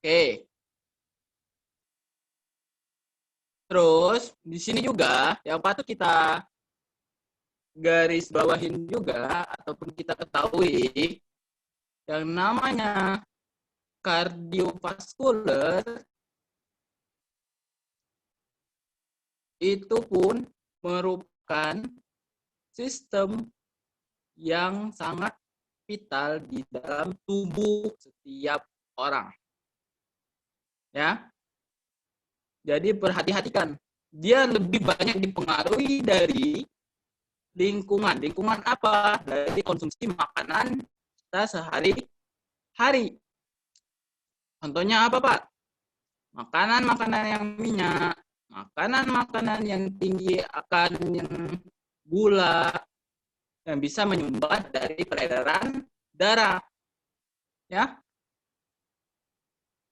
Oke. Terus di sini juga yang patut kita garis bawahin juga ataupun kita ketahui yang namanya kardiovaskuler itu pun merupakan sistem yang sangat vital di dalam tubuh setiap orang. Ya. Jadi perhati-hatikan. Dia lebih banyak dipengaruhi dari lingkungan. Lingkungan apa? Dari konsumsi makanan kita sehari-hari. Contohnya apa, Pak? Makanan-makanan yang minyak, makanan-makanan yang tinggi akan yang gula, yang bisa menyumbat dari peredaran darah. Ya.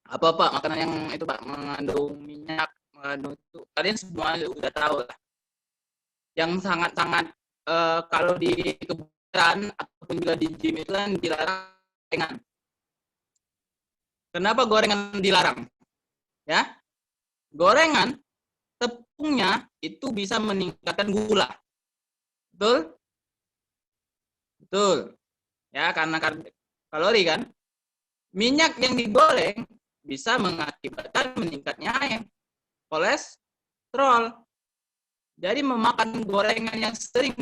Apa, Pak? Makanan yang itu, Pak, mengandung minyak, mengandung itu. Kalian semua udah tahu lah. Yang sangat-sangat kalau di kebutuhan ataupun juga di gym itu kan dilarang gorengan. Kenapa gorengan dilarang? Ya, gorengan tepungnya itu bisa meningkatkan gula. Betul? Betul. Ya, karena kalori kan. Minyak yang digoreng bisa mengakibatkan meningkatnya kolesterol. Jadi memakan gorengan yang sering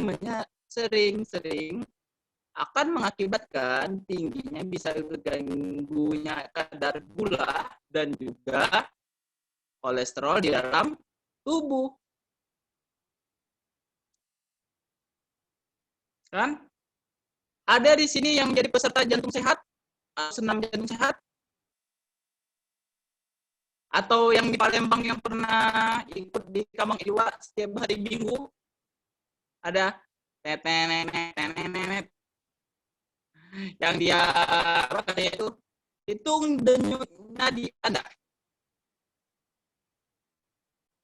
akan mengakibatkan tingginya bisa terganggunya kadar gula dan juga kolesterol di dalam tubuh. Kan? Ada di sini yang menjadi peserta jantung sehat, senam jantung sehat, atau yang di Palembang yang pernah ikut di Kamang Iwa setiap hari Minggu. Ada tetenenet yang dia apa katanya itu hitung denyut nadi Anda.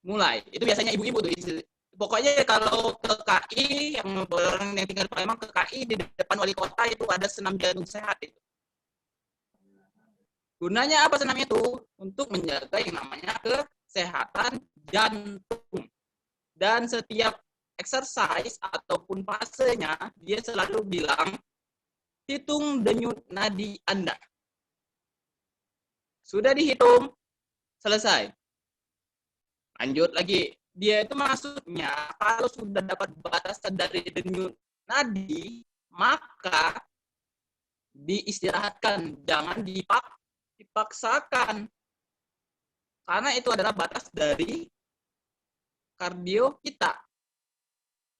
Mulai. Itu biasanya ibu-ibu tuh. Pokoknya kalau ke KI, yang orang yang tinggal di Palembang ke KI, di depan wali kota itu ada senam jantung sehat itu. Gunanya apa senam itu? Untuk menjaga yang namanya kesehatan jantung. Dan setiap exercise ataupun fasenya, dia selalu bilang, hitung denyut nadi Anda. Sudah dihitung, selesai. Lanjut lagi. Dia itu maksudnya, kalau sudah dapat batasan dari denyut nadi, maka diistirahatkan, jangan dipaksakan. Karena itu adalah batas dari kardio kita.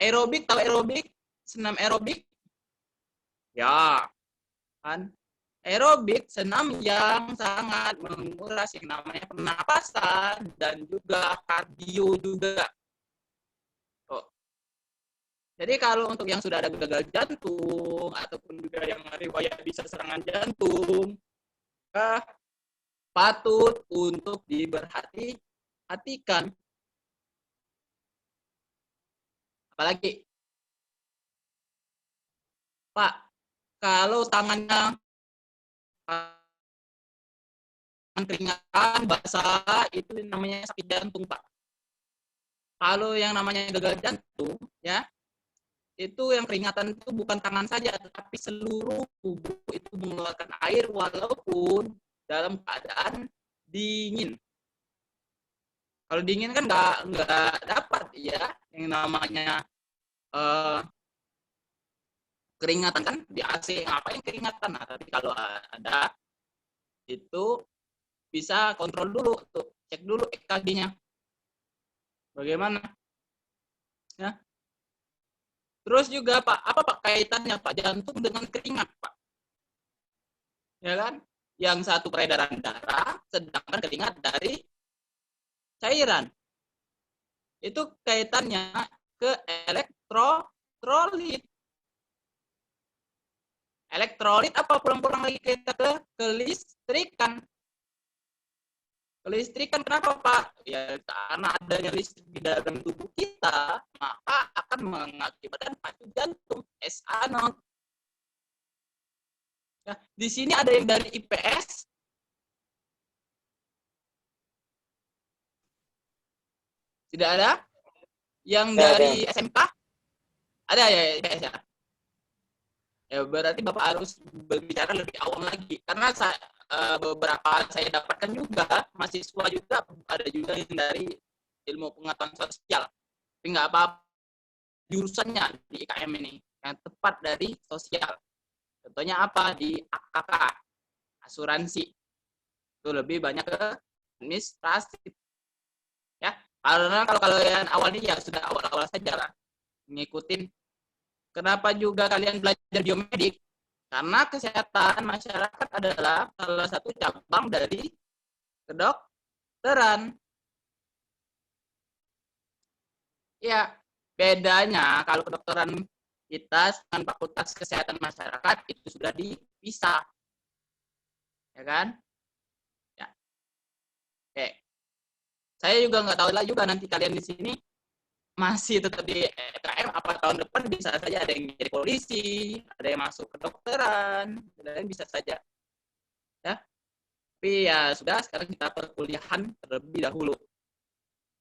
Aerobik, tahu aerobik? Senam aerobik? Ya, kan? Aerobik, senam yang sangat menguras yang namanya pernapasan dan juga kardio juga. Oh. Jadi kalau untuk yang sudah ada gagal jantung ataupun juga yang riwayat bisa serangan jantung, patut untuk diperhatikan. Apalagi, Pak, kalau tangannya keringatan, basah, itu namanya sakit jantung, Pak. Kalau yang namanya gagal jantung, ya, itu yang keringatan itu bukan tangan saja, tetapi seluruh tubuh itu mengeluarkan air walaupun dalam keadaan dingin. Kalau dingin kan nggak dapat ya yang namanya keringatan kan di AC ngapain keringatan. Nah, tapi kalau ada itu bisa kontrol dulu tuh, cek dulu EKG-nya bagaimana ya. Terus juga Pak, apa Pak kaitannya Pak jantung dengan keringat Pak? Ya kan? Yang satu peredaran darah, sedangkan keringat dari cairan. Itu kaitannya ke elektrolit. Elektrolit apa pulang-pulang lagi kita ke kelistrikan. Kelistrikan kenapa Pak? Ya karena adanya listrik di dalam tubuh kita, maka akan mengakibatkan pacu jantung SA0. Ya, di sini ada yang dari IPS, Tidak ada? Yang Tidak ada. dari SMK? Ada ya, IPS ya? Ya berarti Bapak harus berbicara lebih awam lagi. Karena beberapa saya dapatkan juga, mahasiswa juga, ada juga yang dari ilmu pengetahuan sosial. Tapi nggak apa-apa, jurusannya di IKM ini, yang tepat dari sosial. Contohnya apa? Di AKK, asuransi. Itu lebih banyak ke administrasi. Ya, karena kalau kalian awalnya ya sudah awal-awal saja lah ngikutin. Kenapa juga kalian belajar biomedik? Karena kesehatan masyarakat adalah salah satu cabang dari kedokteran. Ya, bedanya kalau kedokteran kita dengan Fakultas Kesehatan Masyarakat itu sudah dipisah. Ya kan? Ya. Oke. Saya juga nggak tahu lah juga nanti kalian di sini masih tetap di EKM, apa tahun depan bisa saja ada yang jadi polisi, ada yang masuk kedokteran, dan bisa saja. Ya. Tapi ya sudah, sekarang kita perkuliahan terlebih dahulu.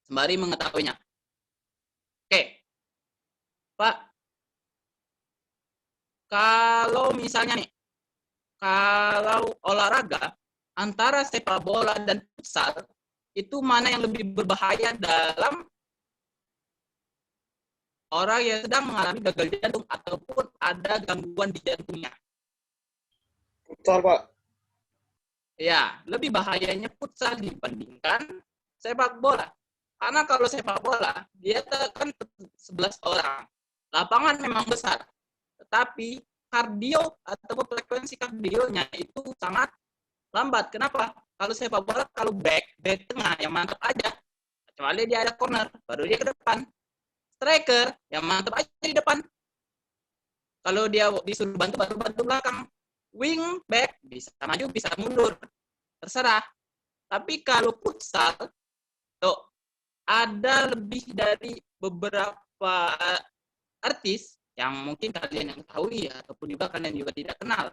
Sembari mengetahuinya. Oke. Pak, kalau misalnya nih, kalau olahraga antara sepak bola dan futsal, itu mana yang lebih berbahaya dalam orang yang sedang mengalami gagal jantung ataupun ada gangguan di jantungnya? Futsal, Pak. Ya, lebih bahayanya futsal dibandingkan sepak bola. Karena kalau sepak bola, dia kan 11 orang. Lapangan memang besar, tetapi kardio atau frekuensi kardionya itu sangat lambat. Kenapa? Kalau sepak bola, kalau back tengah yang mantap aja. Kecuali dia ada corner, baru dia ke depan. Striker yang mantap aja di depan. Kalau dia disuruh bantu, baru bantu belakang. Wing back bisa maju, bisa mundur. Terserah. Tapi kalau futsal, tuh, ada lebih dari beberapa artis yang mungkin kalian yang tahu ya, ataupun juga kalian juga tidak kenal.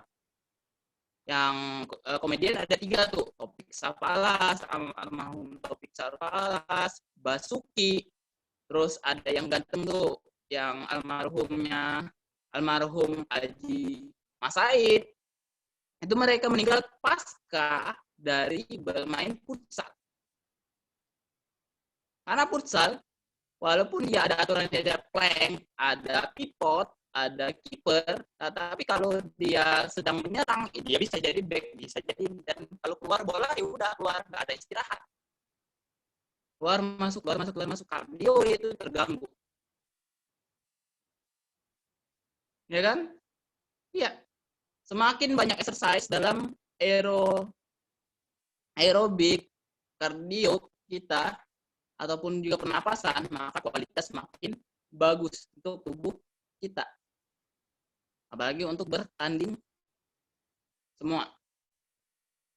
Yang komedian ada 3 tuh, Topik Safalas, almarhum Topik Safalas, Basuki, terus ada yang ganteng tuh, yang almarhum Haji Mas Said. Itu mereka meninggal pasca dari bermain futsal. Karena futsal, walaupun ya ada aturan, ada plank, ada pivot, ada kiper, tapi kalau dia sedang menyerang, dia bisa jadi back, bisa jadi, dan kalau keluar bola ya udah keluar, nggak ada istirahat. Keluar masuk, kardio itu terganggu. Ya kan? Iya. Semakin banyak exercise dalam aerobik, kardio kita, ataupun juga pernapasan, maka kualitas semakin bagus untuk tubuh kita. Apalagi untuk bertanding semua.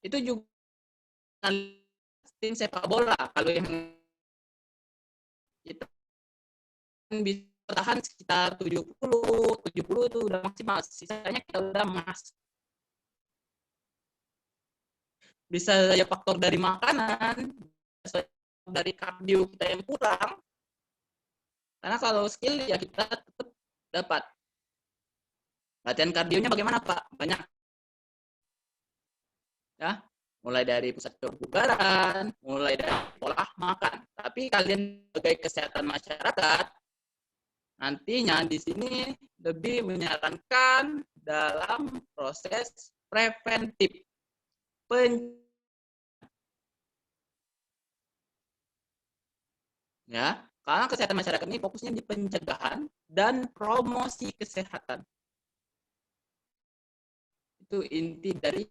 Itu juga tim sepak bola. Kalau yang kita bisa bertahan sekitar 70 itu udah maksimal. Sisanya kita udah emas. Bisa saja faktor dari makanan, dari kardio kita yang kurang. Karena kalau skill ya kita tetap dapat. Latihan kardionya bagaimana, Pak? Banyak. Ya, mulai dari pusat kebugaran, mulai dari pola makan. Tapi kalian sebagai kesehatan masyarakat, nantinya di sini lebih menyarankan dalam proses preventif. Ya, karena kesehatan masyarakat ini fokusnya di pencegahan dan promosi kesehatan. Itu inti dari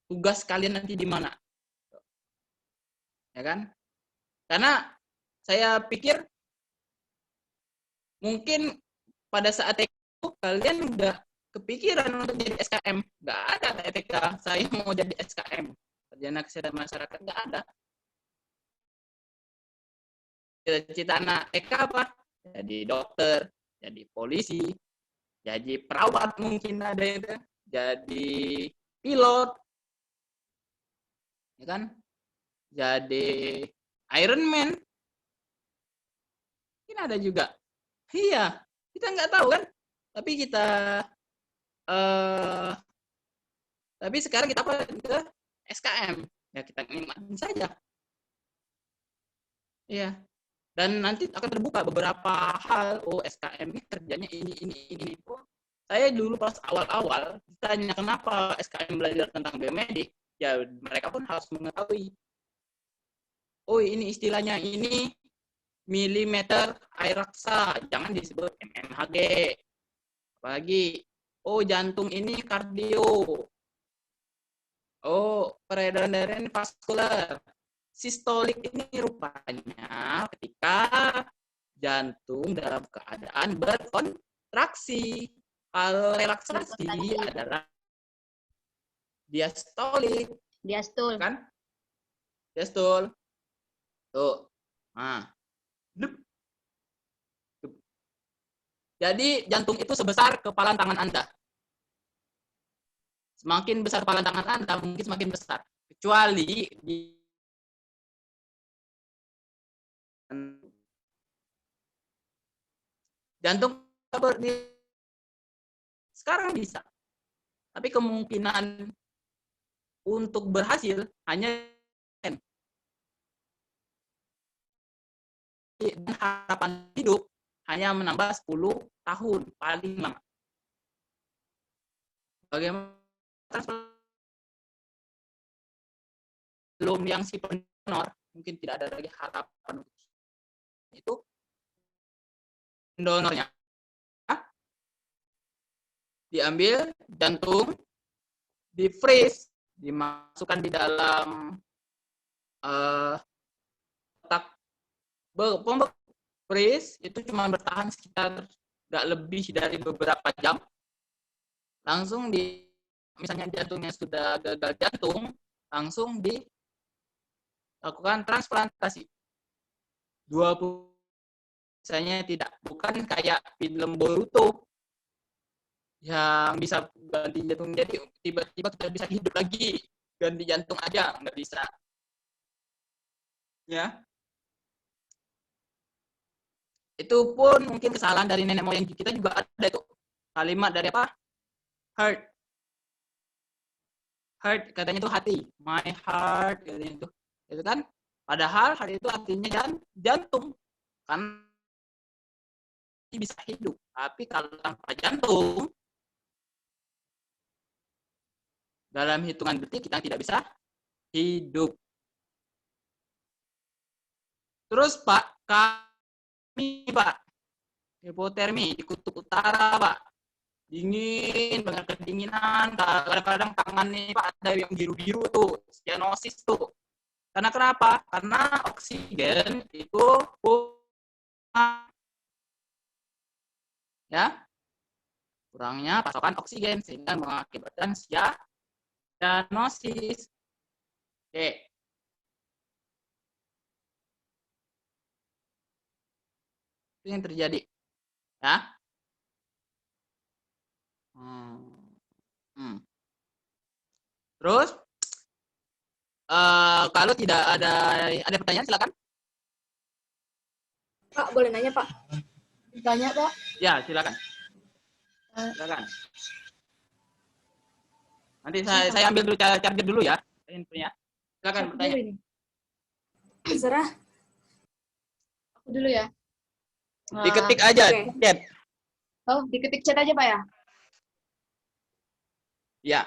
tugas kalian nanti di mana. Ya kan? Karena saya pikir mungkin pada saat itu kalian udah kepikiran untuk jadi SKM. Nggak ada ETK, saya mau jadi SKM. Sarjana Kesehatan Masyarakat, nggak ada. Cita-cita anak TK apa? Jadi dokter, jadi polisi, jadi perawat mungkin ada itu, jadi pilot, ya kan? Jadi Iron Man, ada juga. Iya, kita nggak tahu kan. Tapi kita eh tapi sekarang kita apa ke SKM. Ya kita nikmatin saja. Iya. Dan nanti akan terbuka beberapa hal. Oh, SKM ini kerjanya ini. Oh, saya dulu pas awal-awal ditanya kenapa SKM belajar tentang biomedik, ya mereka pun harus mengetahui. Oh, ini istilahnya ini milimeter air raksa, jangan disebut mmHg. Apalagi, oh jantung ini kardio. Oh, peredaran darah ini vaskular. Sistolik ini rupanya ketika jantung dalam keadaan berkontraksi. Kalau relaksasi adalah diastolik. Diastul. Kan? Diastul. Tuh. Nah. Jadi jantung itu sebesar kepalan tangan Anda. Semakin besar kepalan tangan Anda, mungkin semakin besar. Kecuali di jantung sekarang bisa. Tapi kemungkinan untuk berhasil hanya dan harapan hidup hanya menambah 10 tahun paling lama. Bagaimana belum yang si pendonor mungkin tidak ada lagi harapan itu donornya diambil jantung, di freeze, dimasukkan di dalam kotak pembek freeze itu cuma bertahan sekitar nggak lebih dari beberapa jam, langsung di misalnya jantungnya sudah gagal jantung, langsung dilakukan transplantasi 20 misalnya tidak, bukan kayak film Boruto yang bisa ganti jantung jadi tiba-tiba kita bisa hidup lagi ganti jantung aja, nggak bisa ya. Itu pun mungkin kesalahan dari nenek moyang kita juga ada itu kalimat dari apa, heart katanya itu hati, my heart katanya itu kan, padahal hati itu artinya jantung kan bisa hidup, tapi kalau tanpa jantung dalam hitungan detik kita tidak bisa hidup. Terus Pak, kami Pak, hipotermi di kutub utara Pak, dingin banget, kedinginan, kadang-kadang tangan nih Pak ada yang biru-biru tuh, cyanosis tuh. Karena kenapa? Karena oksigen itu ya kurangnya pasokan oksigen sehingga mengakibatkan cyanosis. Oke. Itu yang terjadi. Ya. Terus kalau tidak ada pertanyaan silakan. Pak, boleh nanya Pak? Tanya Pak. Ya, silakan. Silakan. Nanti saya ambil dulu charger dulu ya. Infonya. Silakan bertanya. Terserah. Aku dulu ya. Diketik aja, chat. Oh, diketik chat aja Pak ya? Ya.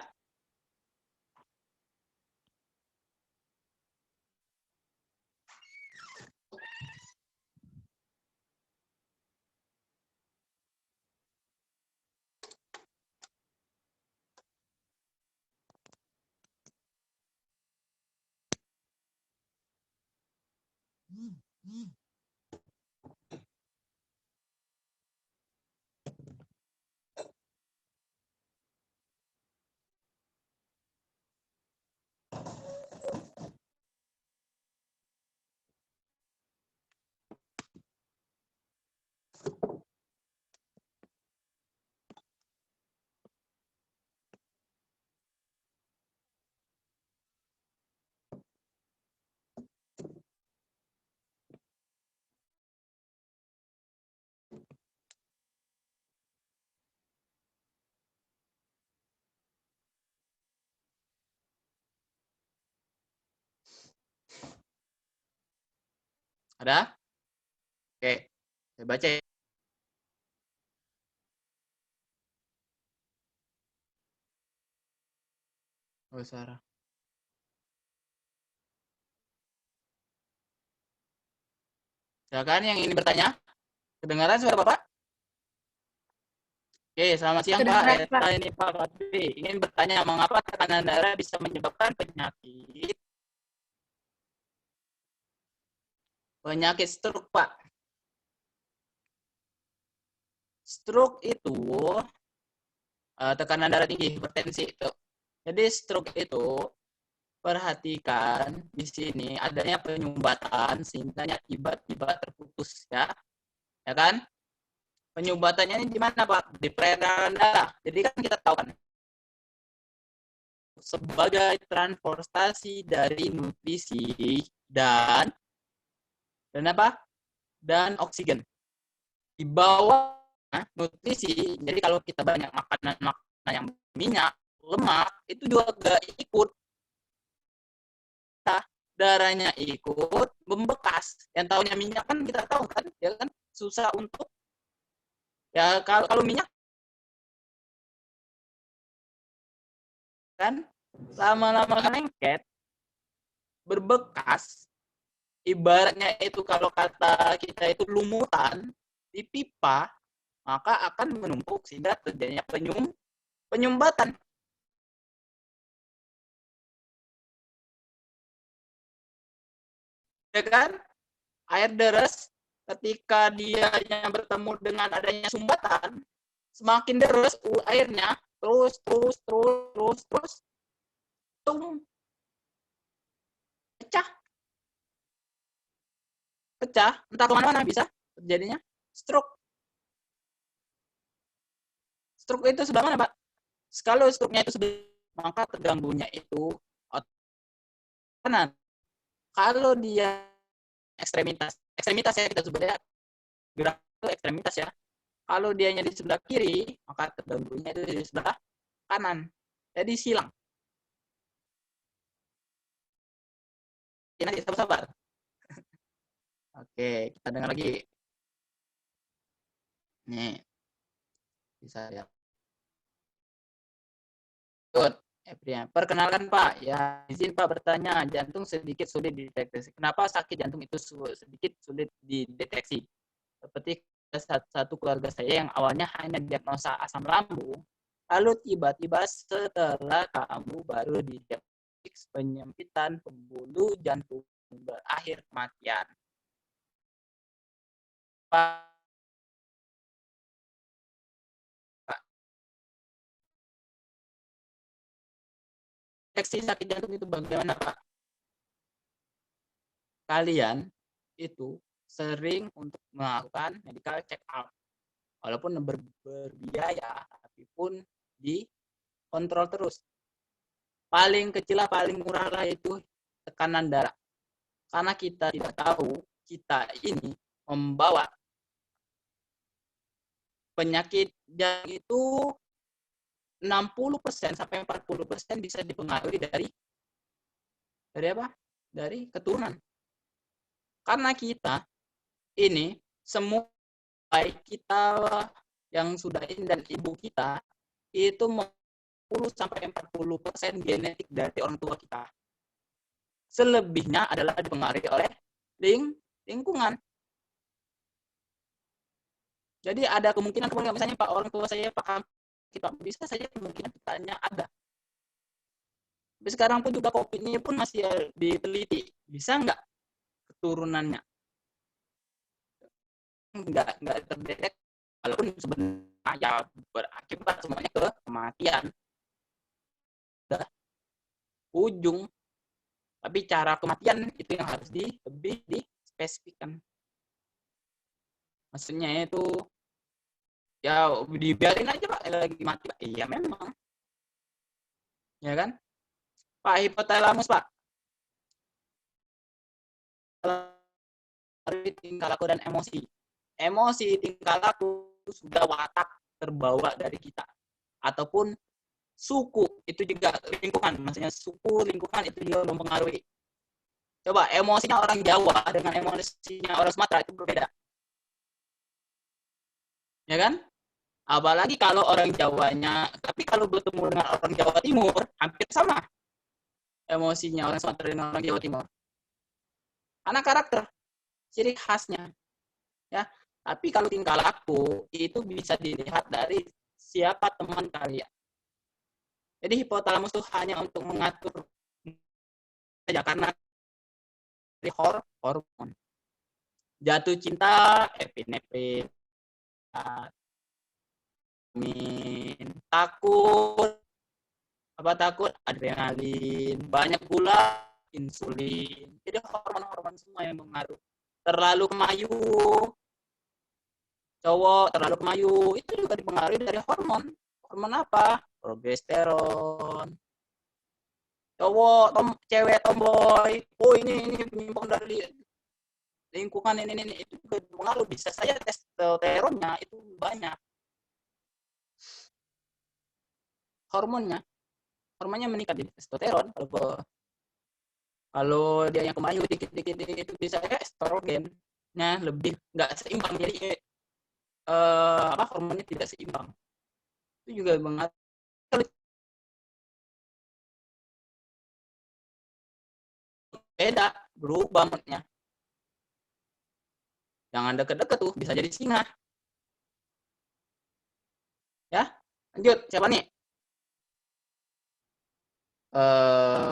Ada? Oke, saya baca ya. Oh, Sarah. Silakan yang ini bertanya. Kedengaran suara Bapak? Oke, selamat siang Pak. Kedengaran, Pak. Ini Pak Fadli. Ingin bertanya mengapa tekanan darah bisa menyebabkan penyakit stroke, Pak. Stroke itu tekanan darah tinggi, hipertensi itu. Jadi stroke itu perhatikan di sini adanya penyumbatan sehingga tiba-tiba terputus ya. Ya kan? Penyumbatannya ini di mana, Pak? Di peredaran darah. Jadi kan kita tahu kan sebagai transportasi dari nutrisi dan apa? Dan oksigen. Di bawah nutrisi, jadi kalau kita banyak makanan yang minyak, lemak, itu juga gak ikut. Nah, darahnya ikut membekas. Yang tahunya minyak kan kita tahu kan, ya kan susah untuk ya kalau minyak kan lama-lama lengket berbekas, ibaratnya itu kalau kata kita itu lumutan di pipa, maka akan menumpuk sehingga terjadinya penyumbatan. Ya kan? Air deres ketika dia bertemu dengan adanya sumbatan, semakin deres airnya terus pecah entah kemana-mana, bisa terjadinya stroke itu sebelah mana, Pak? Kalau stroke-nya itu sebelah, maka terganggunya itu kanan. Kalau dia ekstremitas ya kita sebutnya gerak itu ekstremitas ya. Kalau dianya di sebelah kiri, maka terganggunya itu di sebelah kanan. Jadi silang. Nanti sabar. Oke, kita dengar lagi. Nih, bisa ya. Good. Perkenalkan Pak, ya izin Pak bertanya, jantung sedikit sulit dideteksi. Kenapa sakit jantung itu sedikit sulit dideteksi? Seperti satu keluarga saya yang awalnya hanya diagnosa asam lambung, lalu tiba-tiba setelah kamu baru didiagnosis penyempitan pembuluh jantung berakhir kematian. Pak, deteksi sakit jantung itu bagaimana Pak? Kalian itu sering untuk melakukan medical check up, walaupun berbiaya, tapi pun dikontrol terus. Paling kecil lah, paling murah lah itu tekanan darah. Karena kita tidak tahu kita ini membawa penyakit yang itu 60% sampai 40% bisa dipengaruhi dari apa? Dari keturunan. Karena kita ini semua baik kita yang sudah ini dan ibu kita itu 10-40% genetik dari orang tua kita. Selebihnya adalah dipengaruhi oleh lingkungan. Jadi ada kemungkinan misalnya Pak orang tua saya Pak kita bisa saja kemungkinan kitanya ada. Tapi sekarang pun juga COVID ini pun masih diteliti, bisa nggak keturunannya? Nggak terdetek, walaupun sebenarnya berakibat semuanya ke kematian. Udah ujung. Tapi cara kematian itu yang harus lebih dispesifikkan. Maksudnya itu ya dibiarin aja Pak lagi mati Pak. Iya memang. Ya kan? Pak hipotalamus Pak. Tingkah laku dan emosi. Emosi tingkah laku sudah watak terbawa dari kita. Ataupun suku itu juga lingkungan. Maksudnya suku lingkungan itu juga mempengaruhi. Coba emosinya orang Jawa dengan emosinya orang Sumatera itu berbeda. Ya kan? Apalagi kalau orang Jawanya, tapi kalau bertemu dengan orang Jawa Timur, hampir sama emosinya orang Sumatera dengan orang Jawa Timur. Karena karakter, ciri khasnya. Ya. Tapi kalau tingkah laku, itu bisa dilihat dari siapa teman kalian. Jadi hipotalamus itu hanya untuk mengatur saja karena hormon. Jatuh cinta, epinefrin, takut, takut, adrenalin, banyak gula, insulin. Jadi hormon-hormon semua yang mengaruh. Terlalu kemayu, cowok terlalu kemayu, itu juga dipengaruhi dari hormon. Hormon apa? Progesteron. Cewek tomboy, oh ini penyimbang dari lingkungan ini itu juga pengaruh. Bisa saja testosteronnya itu banyak. Hormonnya meningkat di testosteron. Kalau dia yang kemayu dikit-dikit itu bisa estrogennya lebih nggak seimbang, jadi hormonnya tidak seimbang. Itu juga mengaruh. Beda, berubah moodnya. Jangan deket-deket tuh, bisa jadi singa. Ya, lanjut. Siapa nih?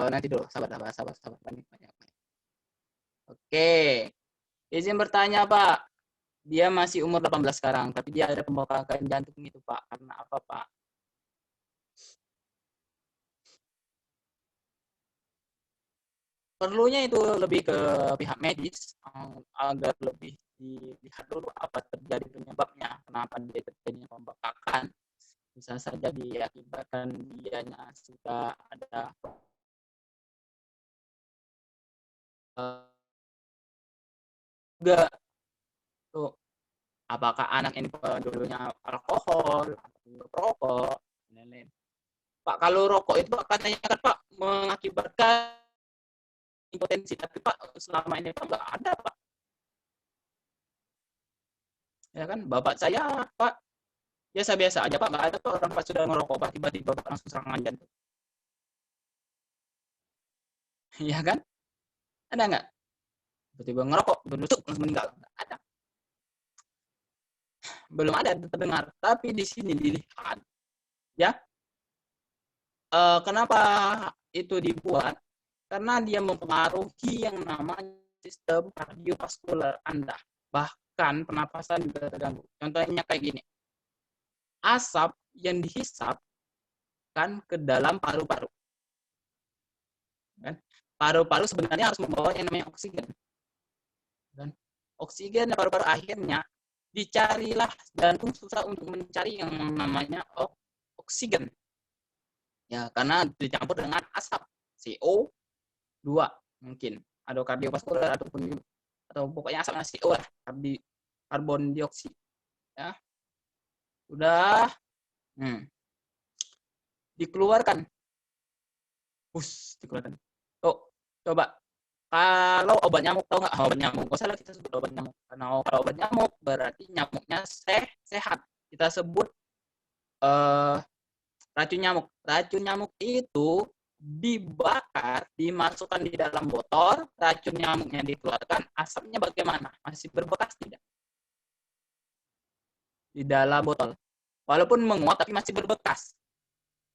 Nanti dulu, sabar. Banyak. Oke. Izin bertanya, Pak. Dia masih umur 18 sekarang, tapi dia ada pembengkakan jantung itu, Pak. Karena apa, Pak? Perlunya itu lebih ke pihak medis agar lebih dilihat dulu apa terjadi penyebabnya, kenapa dia terjadi pembengkakan. Bisa saja diakibatkan dianya sudah ada juga tuh, apakah anak ini dulunya alkohol atau rokok dan lain-lain. Pak, kalau rokok itu Pak katanya kan Pak mengakibatkan impotensi, tapi Pak selama ini Pak nggak ada Pak. Ya kan, bapak saya Pak biasa-biasa aja Pak, nggak ada Pak orang Pak sudah ngerokok Pak tiba-tiba Pak langsung serangan jantung. Iya kan? Ada nggak? Tiba-tiba ngerokok, berlusuk langsung meninggal. Nggak ada. Belum ada terdengar. Tapi di sini dilihat, ya, kenapa itu dibuat? Karena dia mempengaruhi yang namanya sistem kardiovaskular Anda. Bahkan pernapasan juga terganggu. Contohnya kayak gini. Asap yang dihisap kan ke dalam paru-paru. Kan? Paru-paru sebenarnya harus membawa yang namanya oksigen. Dan oksigen paru-paru akhirnya dicarilah, jantung susah untuk mencari yang namanya oksigen. Ya, karena dicampur dengan asap CO2 mungkin. Ada kardiovaskular atau pokoknya asapnya CO lah, karbon dioksida. Ya. Udah dikeluarkan. Dikeluarkan. Coba kalau obat nyamuk, tahu nggak obat nyamuk? Nggak salah kita sebut obat nyamuk. Karena kalau obat nyamuk berarti nyamuknya sehat. Kita sebut racun nyamuk. Racun nyamuk itu dibakar, dimasukkan di dalam botol, racun nyamuknya dikeluarkan, asapnya bagaimana? Masih berbekas tidak? Di dalam botol. Walaupun menguap tapi masih berbekas.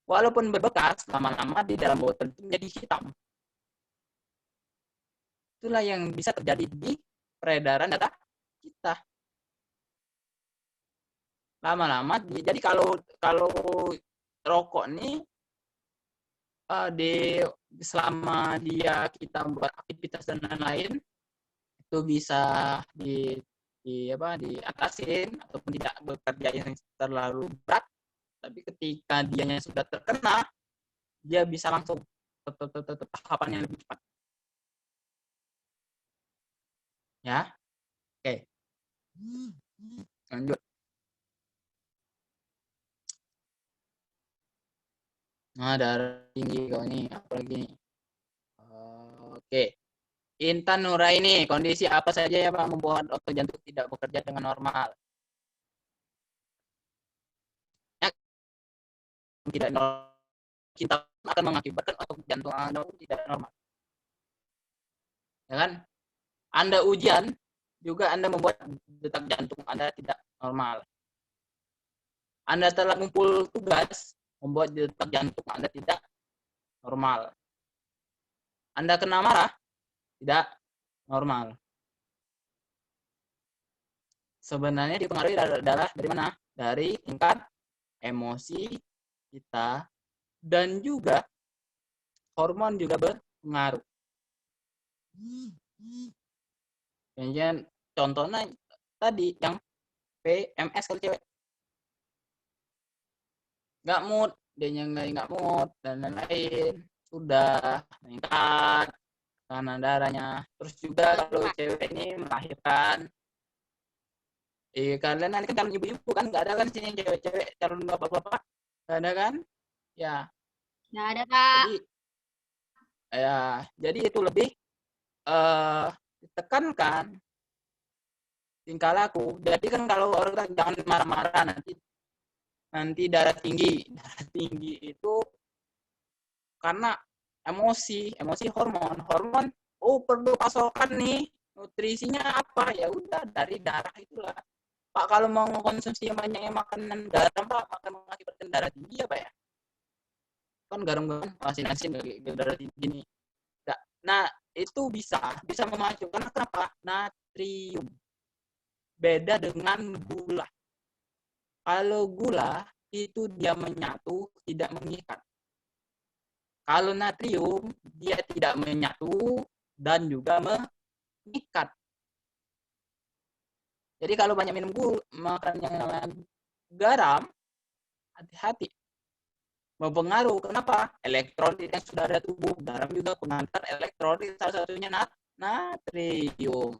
Walaupun berbekas, lama-lama di dalam botol itu menjadi hitam. Itulah yang bisa terjadi di peredaran data kita. Lama-lama, jadi kalau rokok nih selama kita buat aktivitas dan lain-lain itu bisa diatasin ataupun tidak bekerja yang terlalu berat, tapi ketika dianya sudah terkena dia bisa langsung tahapannya lebih cepat. Ya, oke. Lanjut. Nah, darah tinggi kau ini apalagi nih. Oke. Intan Nuraini, kondisi apa saja ya Pak membuat otot jantung tidak bekerja dengan normal? Ya, tidak normal, kita akan mengakibatkan otot jantung Anda tidak normal. Ya kan? Anda ujian, juga Anda membuat detak jantung Anda tidak normal. Anda telah mengumpul tugas, membuat detak jantung Anda tidak normal. Anda kena marah, tidak normal. Sebenarnya dipengaruhi adalah dari mana? Dari tingkat emosi kita dan juga hormon juga berpengaruh. Kemudian contohnya tadi yang PMS kalau cewek nggak mood, dia nggak mood dan lain-lain, sudah meningkat tekanan darahnya. Terus juga kalau cewek ini melahirkan, kalian nanti kan calon ibu-ibu kan nggak ada kan sini cewek-cewek calon bapak-bapak, nggak ada kan? Ya. Nggak ada, Pak. Jadi itu lebih ditekankan tingkah laku. Jadi kan kalau orang jangan marah-marah, nanti darah tinggi. Darah tinggi itu karena emosi hormon. Oh, perlu pasokan nih, nutrisinya apa? Ya udah dari darah itulah. Pak, kalau mau mengkonsumsi banyak makanan garam, Pak, akan mengakibatkan darah tinggi ya, Pak ya? Kan garam asin-asin darah tinggi nih. Nah, itu bisa memacu. Karena kenapa? Natrium. Beda dengan gula. Kalau gula itu dia menyatu, tidak mengikat. Kalau natrium dia tidak menyatu dan juga mengikat. Jadi kalau banyak minum makan yang namanya garam, hati-hati. Mempengaruhi. Kenapa? Elektrolit yang sudah ada tubuh. Garam juga pengantar elektrolit, salah satunya natrium.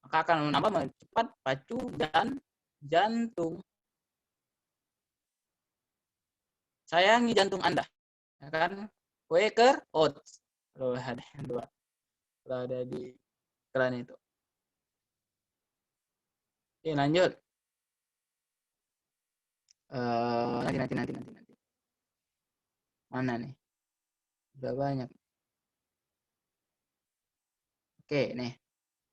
Maka akan menambah mempercepat pacu dan jantung. Sayangi jantung Anda. Ya kan? Quaker Oats. Kalau ada yang dua. Kalau ada di iklan itu. Oke, lanjut. Nanti. Mana nih? Udah banyak. Oke, nih.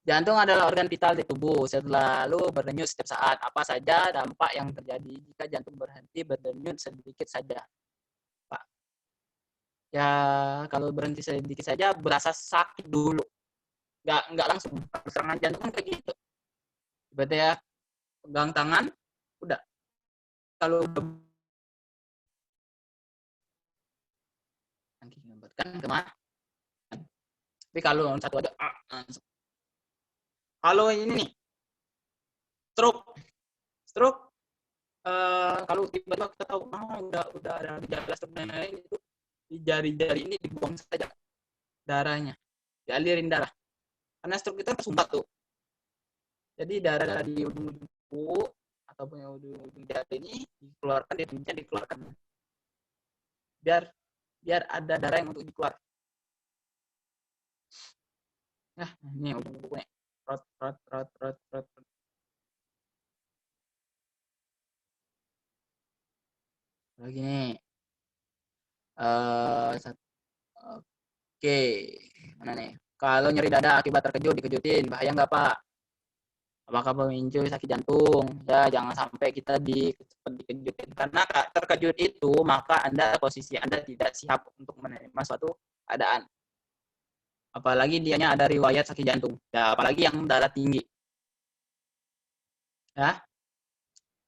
Jantung adalah organ vital di tubuh, selalu berdenyut setiap saat. Apa saja dampak yang terjadi jika jantung berhenti berdenyut sedikit saja, Pak? Ya, kalau berhenti sedikit saja berasa sakit dulu. Nggak langsung. Serangan jantung kan kayak gitu. Berarti ya, pegang tangan, udah. Kalau kan kemana? Tapi kalau satu aja, kalau ini nih, stroke, kalau tiba-tiba kita tahu udah ada gejala stroke dan lain-lain, itu di jari-jari ini dibuang saja darahnya, dialirin darah. Karena stroke itu tersumbat tuh. Jadi darah di ujung kuku ataupun ujung jari ini dikeluarkan. Biar ada darah yang untuk dikeluar. Nah, ini ujung kukunya. Rot. Lagi nih. Oke, mana nih? Kalau nyeri dada akibat dikejutin, bahaya nggak Pak? Apakah pemicu sakit jantung? Ya, jangan sampai kita dikejutin. Karena terkejut itu, maka posisi Anda tidak siap untuk menerima suatu keadaan. Apalagi dianya ada riwayat sakit jantung. Ya, apalagi yang darah tinggi. Ya.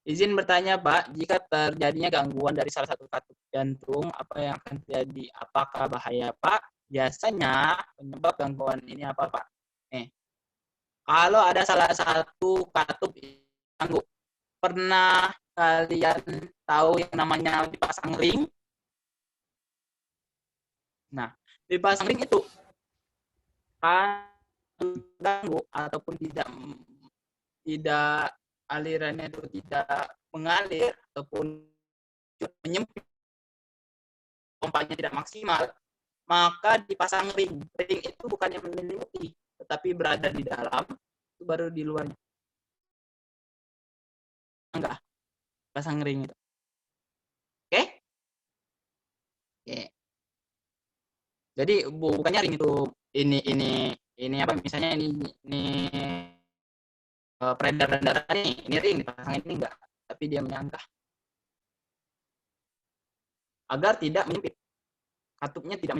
Izin bertanya Pak, jika terjadinya gangguan dari salah satu katup jantung, apa yang akan terjadi? Apakah bahaya Pak? Biasanya penyebab gangguan ini apa Pak? Kalau ada salah satu katup ganggu, pernah kalian tahu yang namanya dipasang ring? Nah, dipasang ring itu ganggu ataupun tidak alirannya itu tidak mengalir ataupun menyempit, pompanya tidak maksimal, maka dipasang ring. Ring itu bukannya menyelimuti, tetapi berada di dalam, itu baru di luarnya. Enggak, pasang ring itu. Oke? Oke. Jadi bukannya ring itu ini apa misalnya ini peredaran darah nih, ini ring dipasang ini enggak, tapi dia menyangka agar tidak menyempit. Katupnya tidak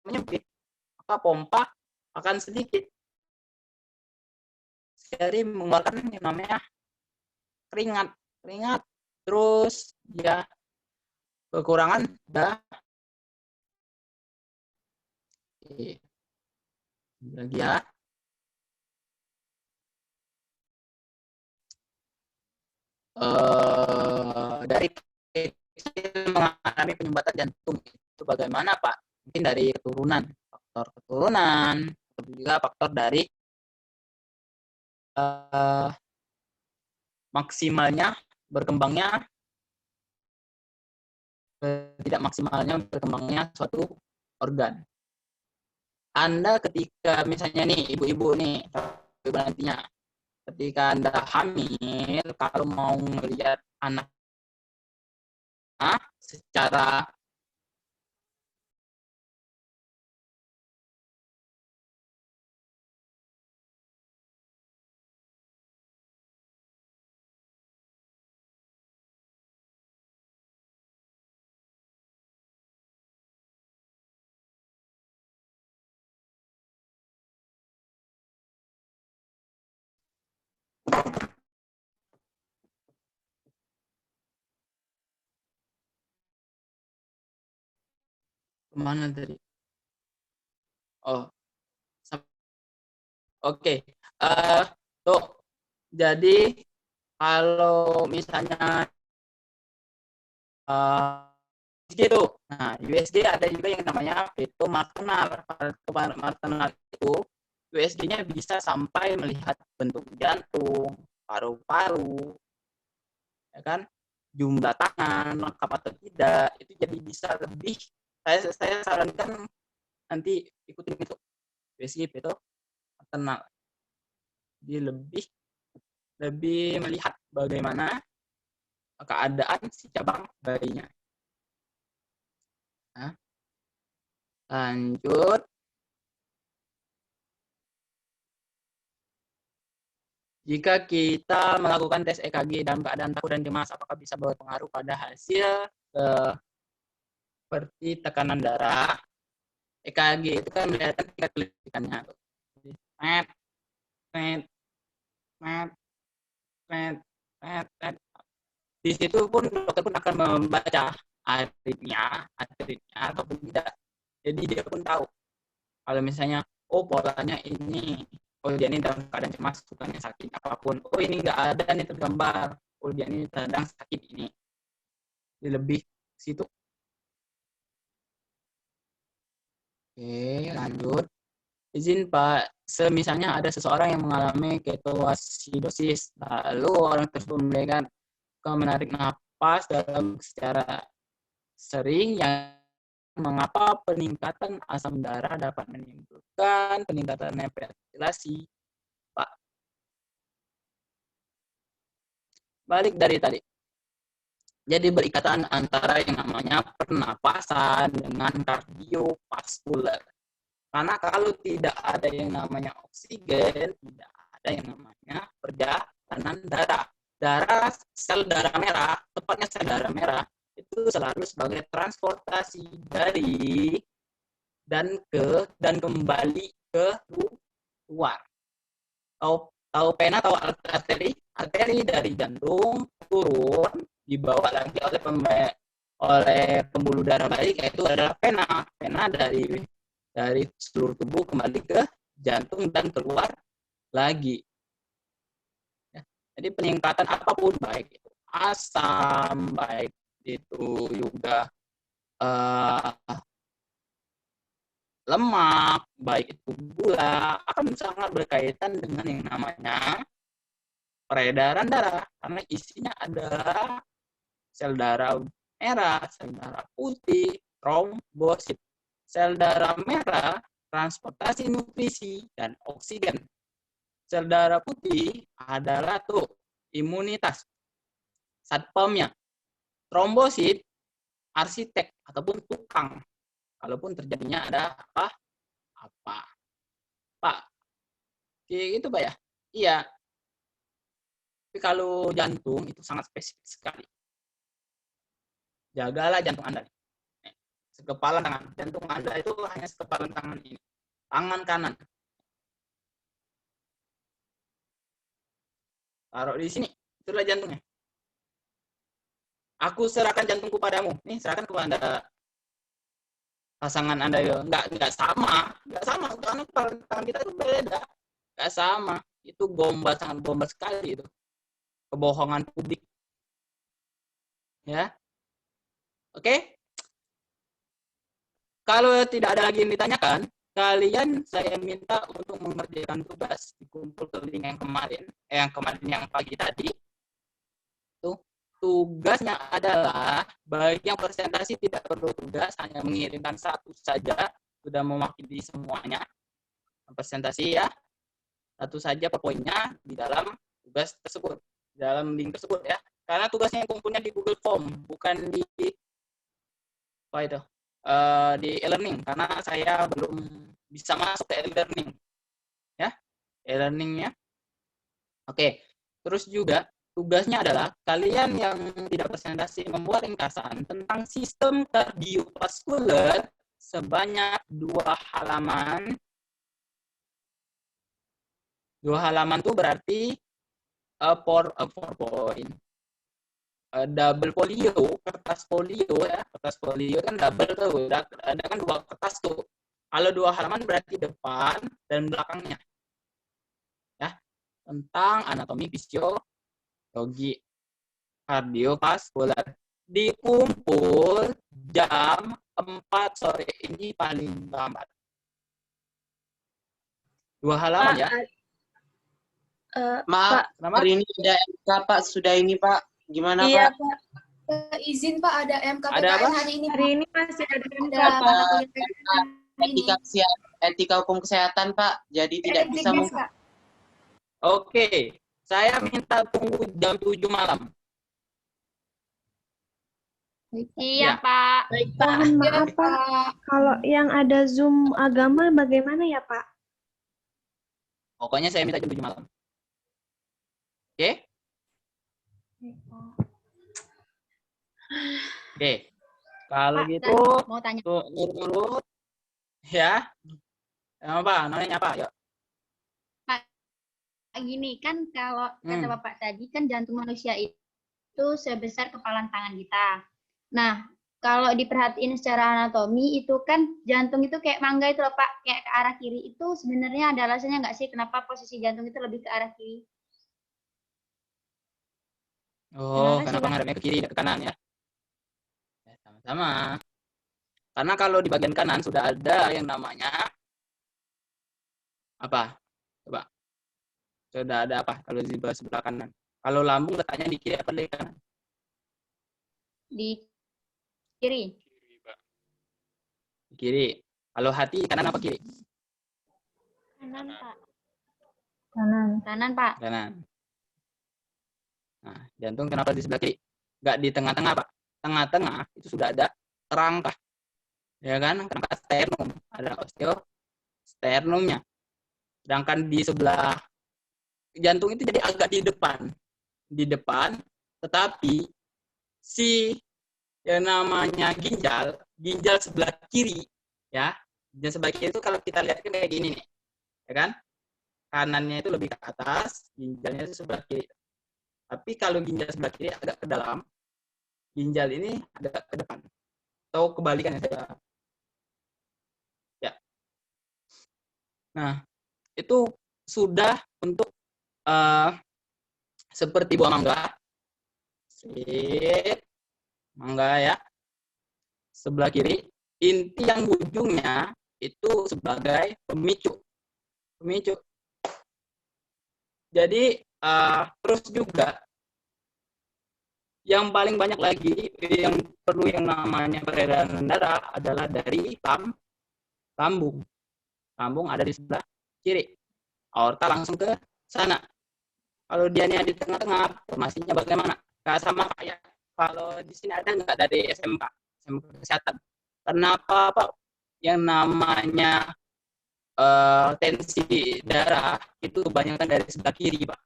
menyempit, maka pompa akan sedikit sekali mengeluarkan yang namanya keringat, terus dia kekurangan dah. Lagi ya. Dari mengalami penyumbatan jantung itu bagaimana Pak? Mungkin dari faktor keturunan, atau juga faktor dari maksimalnya berkembangnya, tidak maksimalnya berkembangnya suatu organ. Anda ketika misalnya nih ibu-ibu nih, ibu nantinya ketika Anda hamil, kalau mau melihat anak secara kemana tadi? Oh, oke. Tuh, jadi kalau misalnya USG itu, nah USG ada juga yang namanya feto maternal. Feto maternal itu USG-nya bisa sampai melihat bentuk jantung, paru-paru, ya kan, jumlah tangan lengkap atau tidak, itu jadi bisa lebih. Saya sarankan nanti ikutin itu USG feto maternal. Dia lebih melihat bagaimana keadaan si cabang bayinya. Nah, lanjut. Jika kita melakukan tes EKG dalam keadaan takut dan cemas, apakah bisa berpengaruh pada hasil seperti tekanan darah? EKG itu kan melihat tingkat kelistrikannya. Di situ pun dokter pun akan membaca aritmia ataupun tidak. Jadi dia pun tahu kalau misalnya polanya ini, dia ini dalam keadaan cemas, bukannya sakit apapun. Ini nggak ada nih tergambar. Dia ini sedang sakit ini. Jadi lebih situ. Oke, lanjut. Izin Pak, semisalnya ada seseorang yang mengalami ketoasidosis, lalu orang tersebut mulai menarik napas secara sering, yang mengapa peningkatan asam darah dapat menimbulkan peningkatan hiperventilasi, Pak? Balik dari tadi. Jadi berikatan antara yang namanya pernapasan dengan kardiovaskuler. Karena kalau tidak ada yang namanya oksigen, tidak ada yang namanya perjalanan darah. Sel darah merah, tepatnya sel darah merah, itu selalu sebagai transportasi dari dan kembali ke luar. Tahu pena, tahu arteri dari jantung turun, dibawa lagi oleh pembuluh darah baik, yaitu adalah pena dari seluruh tubuh kembali ke jantung dan keluar lagi. Jadi peningkatan apapun, baik itu asam, baik itu juga lemak, baik itu gula, akan sangat berkaitan dengan yang namanya peredaran darah, karena isinya adalah sel darah merah, sel darah putih, trombosit. Sel darah merah, transportasi nutrisi dan oksigen. Sel darah putih adalah tuh imunitas, satpamnya. Trombosit, arsitek ataupun tukang. Kalaupun terjadinya ada apa. Pak, kayak gitu Pak ya? Iya. Tapi kalau jantung itu sangat spesifik sekali. Jagalah jantung Anda. Sekepalan tangan. Jantung Anda itu hanya sekepalan tangan ini. Tangan kanan. Taruh di sini. Itulah jantungnya. Aku serahkan jantungku padamu. Nih, serahkan kepada pasangan Anda. Nggak sama. Nggak sama. Karena tangan kita itu beda. Nggak sama. Itu gombal, sangat gombal sekali itu. Kebohongan publik. Ya. Oke? Kalau tidak ada lagi yang ditanyakan, kalian saya minta untuk mengerjakan tugas. Dikumpul ke link yang kemarin. Yang pagi tadi. Tugasnya adalah bagi yang presentasi tidak perlu tugas, hanya mengirimkan satu saja, sudah mewakili semuanya. Presentasi ya, satu saja per poinnya di dalam tugas tersebut, di dalam link tersebut ya. Karena tugasnya yang kumpulnya di Google Form, bukan di di e-learning, karena saya belum bisa masuk ke e-learning ya, e-learningnya. Oke, terus juga tugasnya adalah kalian yang tidak presentasi membuat ringkasan tentang sistem kardiovaskuler sebanyak 2 halaman. 2 halaman itu berarti PowerPoint. Double folio, kertas folio ya. Kertas folio kan double tuh, ada kan 2 kertas tuh. Kalau 2 halaman berarti depan dan belakangnya. Ya. Tentang anatomi fisiologi kardiovaskular, dikumpul jam 4 sore ini paling lambat. 2 halaman Pak, ya. Maaf, Pak, hari ini ada MK Pak, sudah ini Pak. Gimana iya, Pak? Pak. Izin Pak, ada MKPKN Ada apa? hari ini. Hari ini masih ada Ada Pak. mata kuliah PKN hari ini. Etika hukum kesehatan Pak, jadi tidak bisa Etik, Pak. Oke, saya minta tunggu jam 7 malam. Iya, Ya. Pak. Baik, Pak. Mohon Iya, maaf Pak, Pak. kalau yang ada Zoom agama bagaimana ya Pak? Pokoknya saya minta jam 7 malam. Oke? Oke. Kalau Pak, gitu, mau tanya. tuh urut ya. Apa? Namanya apa? Yuk. Gini kan kalau kata Bapak tadi kan jantung manusia itu sebesar kepalan tangan kita. Nah, kalau diperhatiin secara anatomi itu kan jantung itu kayak mangga itu loh Pak, kayak ke arah kiri. Itu sebenarnya ada alasannya nggak sih kenapa posisi jantung itu lebih ke arah kiri? Oh, Kenapa sih, kenapa Pak? ngadepnya ke kiri dan ke kanan ya? Ya, sama-sama. Karena kalau di bagian kanan sudah ada yang namanya apa? Coba. Sudah ada apa kalau di sebelah kanan? Kalau lambung letaknya di kiri apa di kanan? Di kiri. Di kiri. Kalau hati kanan apa kiri? Kanan, Pak. Kanan. Kanan, Pak. Kanan. Nah, jantung kenapa di sebelah kiri? Nggak di tengah-tengah, Pak. Tengah-tengah itu sudah ada kerangka. Ya kan? Kerangka sternum. Ada osteosternumnya. Sedangkan di sebelah jantung itu jadi agak di depan. Di depan, tetapi si yang namanya ginjal sebelah kiri, ya. Ginjal sebelah kiri itu kalau kita lihat kan kayak gini nih. Ya kan? Kanannya itu lebih ke atas, ginjalnya itu sebelah kiri. Tapi kalau ginjal sebelah kiri agak ke dalam, ginjal ini agak ke depan. Atau kebalikannya saya. Ya. Nah, itu sudah untuk seperti buah mangga. Sip. Mangga ya. Sebelah kiri. Inti yang ujungnya itu sebagai pemicu. Pemicu. Jadi, terus juga yang paling banyak lagi yang perlu yang namanya peredaran darah adalah dari lambung. Lambung ada di sebelah kiri. Aorta langsung ke sana. Kalau dia di tengah-tengah, formasinya bagaimana? Nggak sama kayak kalau di sini ada nggak dari SMK kesehatan? Kenapa Pak yang namanya tensi darah itu kebanyakan dari sebelah kiri, Pak?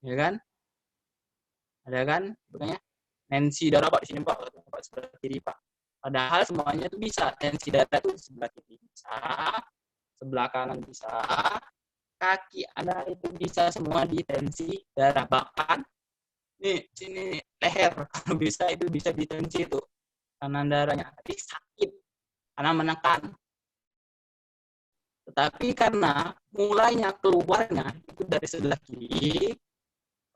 Ya kan? Ada kan? Makanya tensi darah Pak di sini Pak, sebelah kiri Pak. Padahal semuanya itu bisa. Tensi darah itu sebelah kiri bisa, sebelah kanan bisa, kaki Anda itu bisa semua di tensi darah. Bahkan nih sini leher kalau bisa itu bisa di tensi itu kanan darahnya. Tapi sakit karena menekan. Tetapi karena mulainya keluarnya itu dari sebelah kiri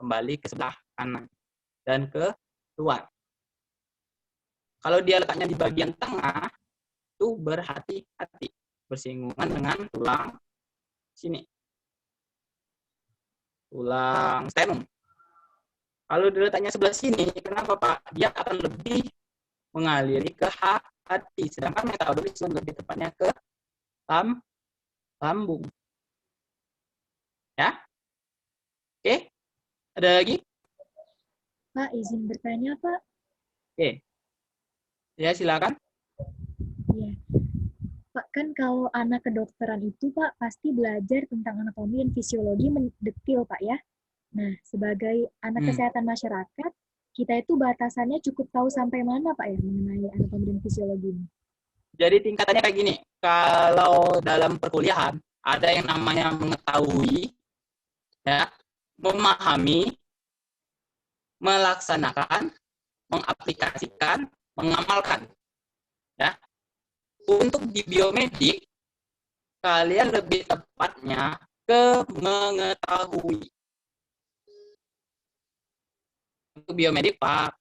kembali ke sebelah kanan dan ke luar. Kalau dia letaknya di bagian tengah, itu berhati-hati bersinggungan dengan tulang sini, tulang sternum. Kalau dia letaknya sebelah sini, kenapa Pak? Dia akan lebih mengaliri ke hati, sedangkan metabolisme lebih tepatnya ke lambung. Ya, oke. Ada lagi? Pak, izin bertanya, Pak. Oke. Ya, silakan. Iya. Pak, kan kalau anak kedokteran itu, Pak, pasti belajar tentang anatomi dan fisiologi mendetil, Pak, ya. Nah, sebagai anak kesehatan masyarakat, kita itu batasannya cukup tahu sampai mana, Pak, ya, mengenai anatomi dan fisiologi ini? Jadi tingkatannya kayak gini. Kalau dalam perkuliahan, ada yang namanya mengetahui, ya, memahami, melaksanakan, mengaplikasikan, mengamalkan. Ya. Untuk di biomedik, kalian lebih tepatnya ke mengetahui. Untuk biomedik, Pak.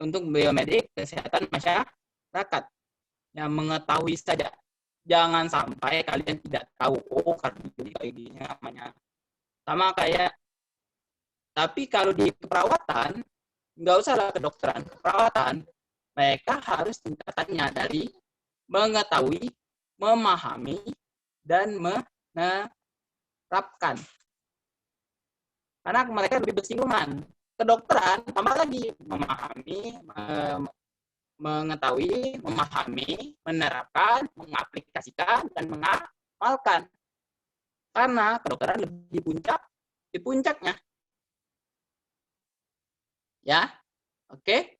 Untuk biomedik kesehatan masyarakat. Yang mengetahui saja. Jangan sampai kalian tidak tahu, oh kardiologi kayak gini namanya. Sama kayak, tapi kalau di keperawatan, nggak usah lah kedokteran, keperawatan, mereka harus tingkatannya dari mengetahui, memahami, dan menerapkan. Karena mereka lebih bersinggungan. Kedokteran, tambah lagi, memahami, mengetahui, memahami, menerapkan, mengaplikasikan, dan mengamalkan. Karena kedokteran lebih di puncaknya. Ya, oke.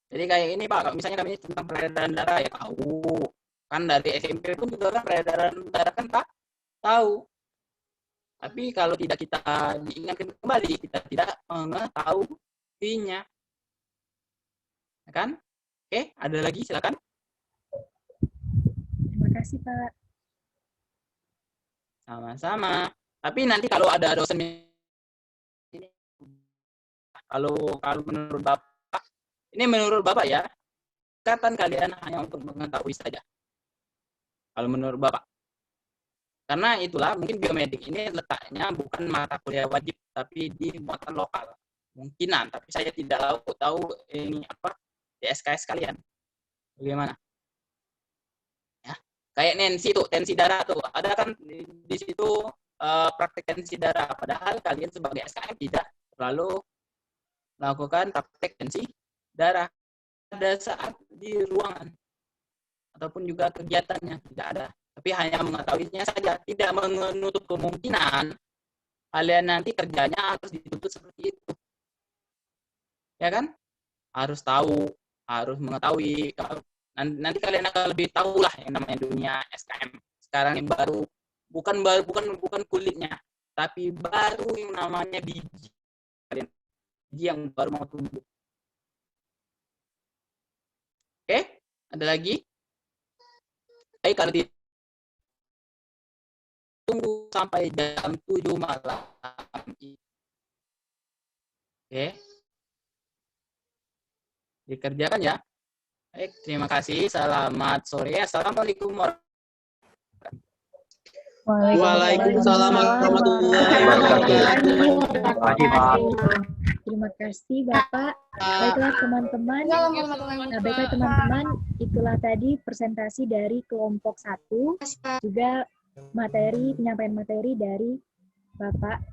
Jadi kayak ini Pak, kalau misalnya kami tentang peredaran darah ya tahu. Kan dari SMP pun juga kan peredaran darah kan Pak tahu. Tapi kalau tidak kita diingatkan kembali, kita tidak mengetahuinya. Ya kan? Oke, ada lagi silakan. Terima kasih, Pak. Sama-sama. Tapi nanti kalau ada dosen ini, kalau menurut Bapak, ini menurut Bapak ya, tingkatan kalian hanya untuk mengetahui saja. Kalau menurut Bapak. Karena itulah mungkin biomedik ini letaknya bukan mata kuliah wajib, tapi di muatan lokal. Mungkinan, tapi saya tidak tahu ini apa di SKS kalian. Bagaimana? Ya. Kayak Nancy tuh, tensi darah tuh. Ada kan di situ praktek tensi darah. Padahal kalian sebagai SKM tidak terlalu melakukan praktek tensi darah. Pada saat di ruangan. Ataupun juga kegiatannya tidak ada. Tapi hanya mengetahuinya saja, tidak menutup kemungkinan kalian nanti kerjanya harus dituntut seperti itu. Ya kan? Harus tahu, harus mengetahui. Nanti kalian akan lebih tahu lah yang namanya dunia SKM. Sekarang yang baru, bukan kulitnya, tapi baru yang namanya biji. Kalian biji yang baru mau tumbuh. Oke, ada lagi? Kalau tunggu sampai jam 7 malam. Oke. Dikerjakan ya. Baik, terima kasih. Selamat sore. Assalamualaikum Waalaikumsalam warahmatullahi wabarakatuh. Terima kasih, Pak. Terima kasih Bapak. Baiklah teman-teman. Nah, baiklah teman-teman, itulah tadi presentasi dari kelompok 1, juga penyampaian materi dari Bapak.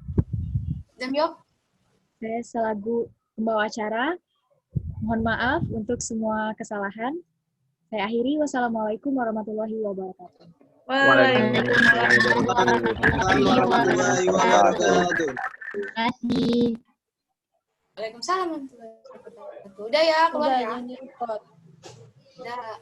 Saya selaku pembawa acara, mohon maaf untuk semua kesalahan. Saya akhiri, wassalamualaikum warahmatullahi wabarakatuh. Waalaikumsalam warahmatullahi wabarakatuh. Terima kasih. Waalaikumsalam warahmatullahi wabarakatuh. Udah ya, keluar ya. Udah.